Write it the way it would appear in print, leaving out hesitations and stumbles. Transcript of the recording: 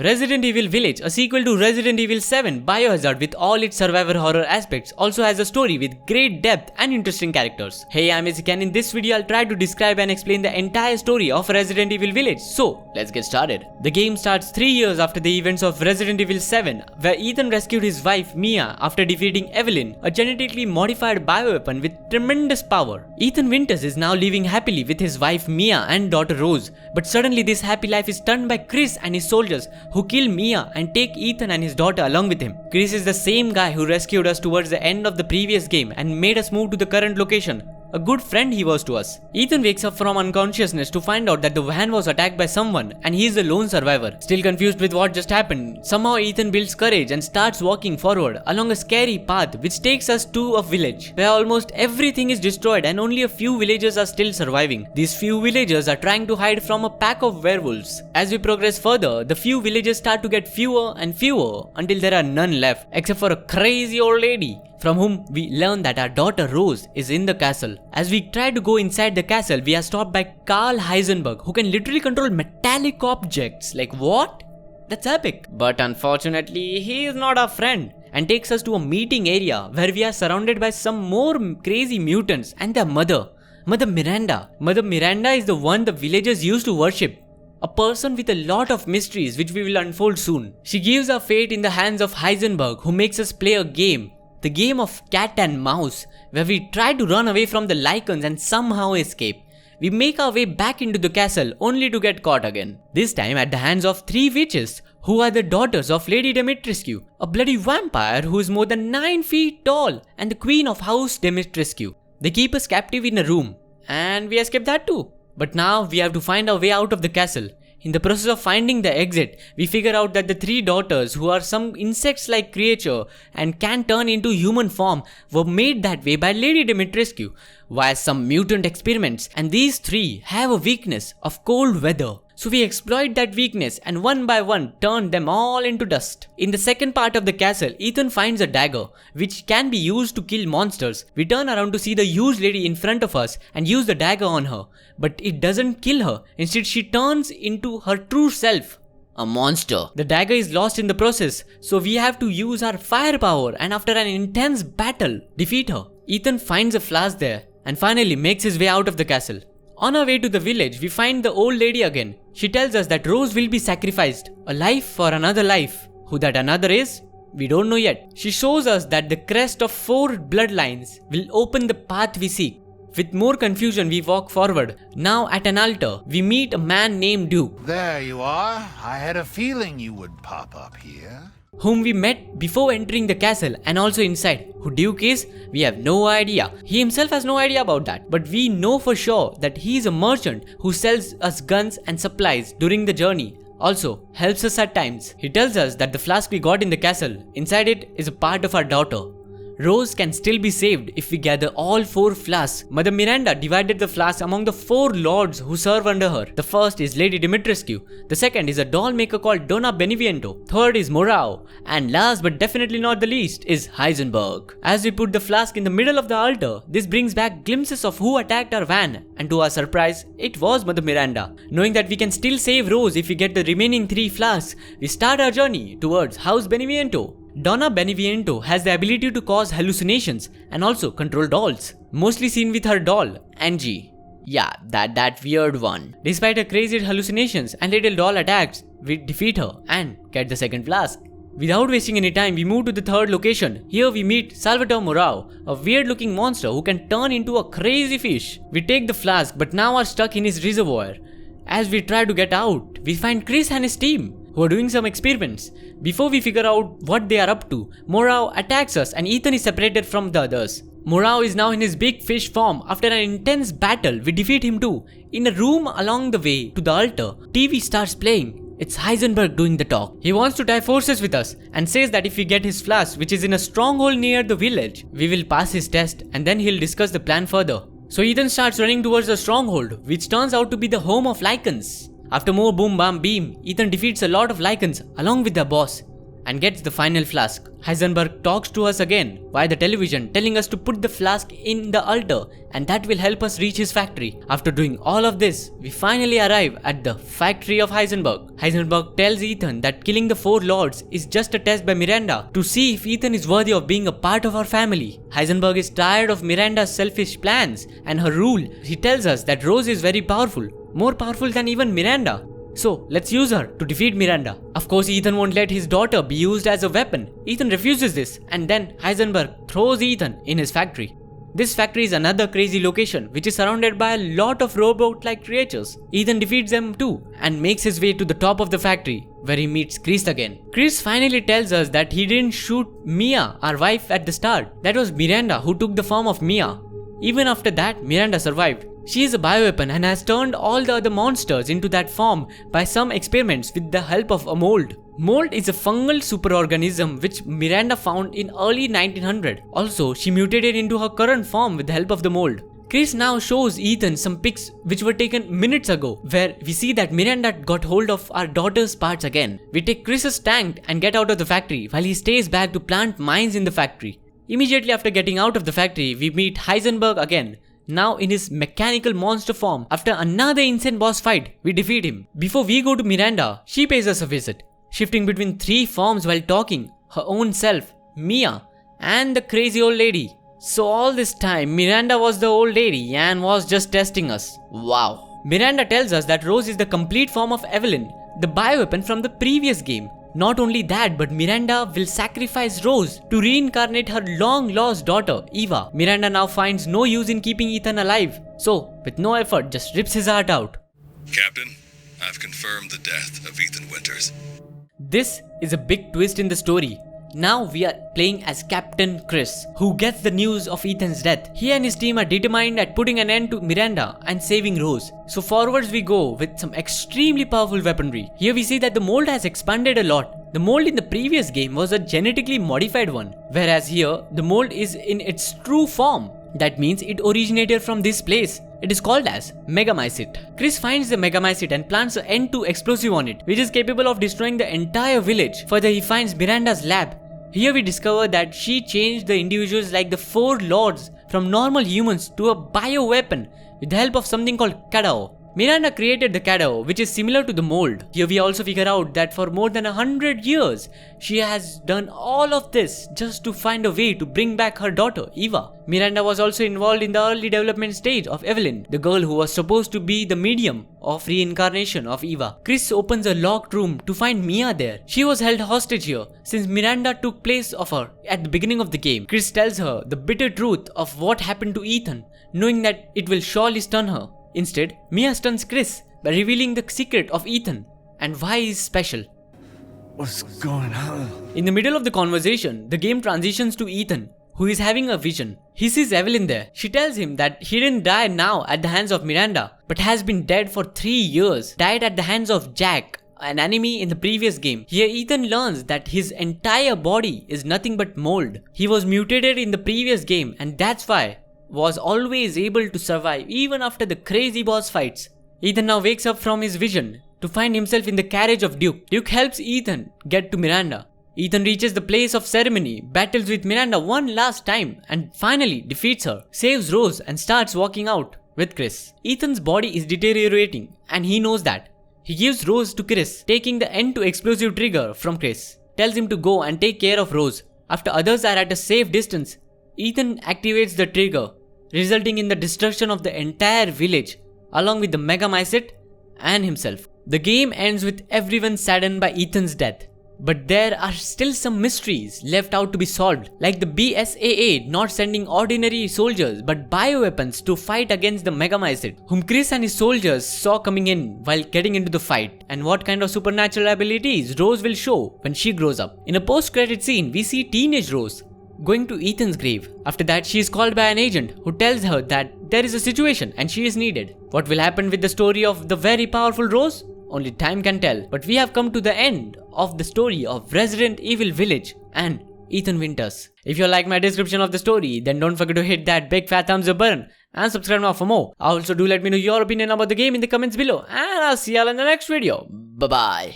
Resident Evil Village, a sequel to Resident Evil 7, Biohazard with all its survivor horror aspects, also has a story with great depth and interesting characters. Hey, I'm Isaac and in this video I'll try to describe and explain the entire story of Resident Evil Village. So, let's get started. The game starts 3 years after the events of Resident Evil 7, where Ethan rescued his wife Mia after defeating Evelyn, a genetically modified bioweapon with tremendous power. Ethan Winters is now living happily with his wife Mia and daughter Rose, but suddenly this happy life is turned by Chris and his soldiers who kill Mia and take Ethan and his daughter along with him. Chris is the same guy who rescued us towards the end of the previous game and made us move to the current location. A good friend he was to us. Ethan wakes up from unconsciousness to find out that the van was attacked by someone and he is the lone survivor. Still confused with what just happened, somehow Ethan builds courage and starts walking forward along a scary path which takes us to a village where almost everything is destroyed and only a few villagers are still surviving. These few villagers are trying to hide from a pack of werewolves. As we progress further, the few villagers start to get fewer and fewer until there are none left except for a crazy old lady, from whom we learn that our daughter Rose is in the castle. As we try to go inside the castle, we are stopped by Carl Heisenberg, who can literally control metallic objects. Like what? That's epic. But unfortunately, he is not our friend and takes us to a meeting area where we are surrounded by some more crazy mutants and their mother, Mother Miranda. Mother Miranda is the one the villagers used to worship. A person with a lot of mysteries which we will unfold soon. She gives our fate in the hands of Heisenberg, who makes us play a game. The game of cat and mouse, where we try to run away from the Lycans and somehow escape. We make our way back into the castle only to get caught again. This time at the hands of 3 witches, who are the daughters of Lady Dimitrescu, a bloody vampire who is more than 9 feet tall, and the queen of House Dimitrescu. They keep us captive in a room, and we escape that too. But now we have to find our way out of the castle. In the process of finding the exit, we figure out that the 3 daughters, who are some insects-like creature and can turn into human form, were made that way by Lady Dimitrescu via some mutant experiments, and these 3 have a weakness of cold weather. So we exploit that weakness and one by one turn them all into dust. In the second part of the castle, Ethan finds a dagger which can be used to kill monsters. We turn around to see the huge lady in front of us and use the dagger on her. But it doesn't kill her. Instead, she turns into her true self, a monster. The dagger is lost in the process, so we have to use our firepower and after an intense battle, defeat her. Ethan finds a flask there and finally makes his way out of the castle. On our way to the village, we find the old lady again. She tells us that Rose will be sacrificed, a life for another life. Who that another is? We don't know yet. She shows us that the crest of 4 bloodlines will open the path we seek. With more confusion, we walk forward. Now at an altar, we meet a man named Duke. There you are. I had a feeling you would pop up here. Whom we met before entering the castle and also inside. Who Duke is, we have no idea. He himself has no idea about that. But we know for sure that he is a merchant who sells us guns and supplies during the journey. Also, helps us at times. He tells us that the flask we got in the castle, inside it is a part of our daughter. Rose can still be saved if we gather all 4 flasks. Mother Miranda divided the flasks among the 4 lords who serve under her. The first is Lady Dimitrescu. The second is a doll maker called Donna Beneviento. Third is Morao. And last but definitely not the least is Heisenberg. As we put the flask in the middle of the altar, this brings back glimpses of who attacked our van. And to our surprise, it was Mother Miranda. Knowing that we can still save Rose if we get the remaining 3 flasks, we start our journey towards House Beneviento. Donna Beneviento has the ability to cause hallucinations and also control dolls, mostly seen with her doll, Angie. Yeah, that weird one. Despite her crazy hallucinations and little doll attacks, we defeat her and get the second flask. Without wasting any time, we move to the third location. Here we meet Salvatore Morao, a weird looking monster who can turn into a crazy fish. We take the flask but now are stuck in his reservoir. As we try to get out, we find Chris and his team, who are doing some experiments. Before we figure out what they are up to, Morao attacks us and Ethan is separated from the others. Morao is now in his big fish form. After an intense battle, we defeat him too. In a room along the way to the altar, TV starts playing. It's Heisenberg doing the talk. He wants to tie forces with us and says that if we get his flask, which is in a stronghold near the village, we will pass his test and then he'll discuss the plan further. So Ethan starts running towards the stronghold, which turns out to be the home of Lycans. After more boom bam beam, Ethan defeats a lot of Lycans along with their boss. and gets the final flask. Heisenberg talks to us again via the television, telling us to put the flask in the altar and that will help us reach his factory. After doing all of this, we finally arrive at the factory of Heisenberg. Heisenberg tells Ethan that killing the 4 lords is just a test by Miranda to see if Ethan is worthy of being a part of our family. Heisenberg is tired of Miranda's selfish plans and her rule. He tells us that Rose is very powerful, more powerful than even Miranda. So, let's use her to defeat Miranda. Of course, Ethan won't let his daughter be used as a weapon. Ethan refuses this, and then Heisenberg throws Ethan in his factory. This factory is another crazy location which is surrounded by a lot of robot-like creatures. Ethan defeats them too and makes his way to the top of the factory where he meets Chris again. Chris finally tells us that he didn't shoot Mia, our wife, at the start. That was Miranda who took the form of Mia. Even after that, Miranda survived. She is a bioweapon and has turned all the other monsters into that form by some experiments with the help of a mold. Mold is a fungal superorganism which Miranda found in early 1900. Also, she mutated into her current form with the help of the mold. Chris now shows Ethan some pics which were taken minutes ago, where we see that Miranda got hold of our daughter's parts again. We take Chris's tank and get out of the factory while he stays back to plant mines in the factory. Immediately after getting out of the factory, we meet Heisenberg again. Now in his mechanical monster form. After another insane boss fight, we defeat him. Before we go to Miranda, she pays us a visit, shifting between 3 forms while talking, her own self, Mia, and the crazy old lady. So all this time, Miranda was the old lady and was just testing us. Wow. Miranda tells us that Rose is the complete form of Evelyn, the bioweapon from the previous game. Not only that, but Miranda will sacrifice Rose to reincarnate her long-lost daughter, Eva. Miranda now finds no use in keeping Ethan alive, so with no effort just rips his heart out. Captain, I've confirmed the death of Ethan Winters. This is a big twist in the story. Now we are playing as Captain Chris, who gets the news of Ethan's death. He and his team are determined at putting an end to Miranda and saving Rose. So forwards we go with some extremely powerful weaponry. Here we see that the mold has expanded a lot. The mold in the previous game was a genetically modified one, whereas here the mold is in its true form. That means it originated from this place. It is called as Megamycete. Chris finds the Megamycete and plants an N2 explosive on it, which is capable of destroying the entire village. Further, he finds Miranda's lab. Here we discover that she changed the individuals like the 4 lords from normal humans to a bioweapon with the help of something called Cadao. Miranda created the Cadao, which is similar to the mold. Here we also figure out that for more than 100 years, she has done all of this just to find a way to bring back her daughter, Eva. Miranda was also involved in the early development stage of Evelyn, the girl who was supposed to be the medium of reincarnation of Eva. Chris opens a locked room to find Mia there. She was held hostage here since Miranda took place of her at the beginning of the game. Chris tells her the bitter truth of what happened to Ethan, knowing that it will surely stun her. Instead, Mia stuns Chris by revealing the secret of Ethan and why he is special. What's going on? In the middle of the conversation, the game transitions to Ethan, who is having a vision. He sees Evelyn there. She tells him that he didn't die now at the hands of Miranda, but has been dead for 3 years, died at the hands of Jack, an enemy in the previous game. Here Ethan learns that his entire body is nothing but mold. He was mutated in the previous game and that's why was always able to survive even after the crazy boss fights. Ethan now wakes up from his vision to find himself in the carriage of Duke. Duke helps Ethan get to Miranda. Ethan reaches the place of ceremony, battles with Miranda one last time and finally defeats her, saves Rose and starts walking out with Chris. Ethan's body is deteriorating and he knows that. He gives Rose to Chris, taking the N2 explosive trigger from Chris. Tells him to go and take care of Rose. After others are at a safe distance, Ethan activates the trigger, resulting in the destruction of the entire village, along with the Megamycete and himself. The game ends with everyone saddened by Ethan's death. But there are still some mysteries left out to be solved, like the BSAA not sending ordinary soldiers but bioweapons to fight against the Megamycete, whom Chris and his soldiers saw coming in while getting into the fight, and what kind of supernatural abilities Rose will show when she grows up. In a post-credit scene, we see teenage Rose going to Ethan's grave. After that, she is called by an agent who tells her that there is a situation and she is needed. What will happen with the story of the very powerful Rose? Only time can tell. But we have come to the end of the story of Resident Evil Village and Ethan Winters. If you like my description of the story, then don't forget to hit that big fat thumbs up button and subscribe now for more. Also do let me know your opinion about the game in the comments below, and I'll see y'all in the next video. Bye bye.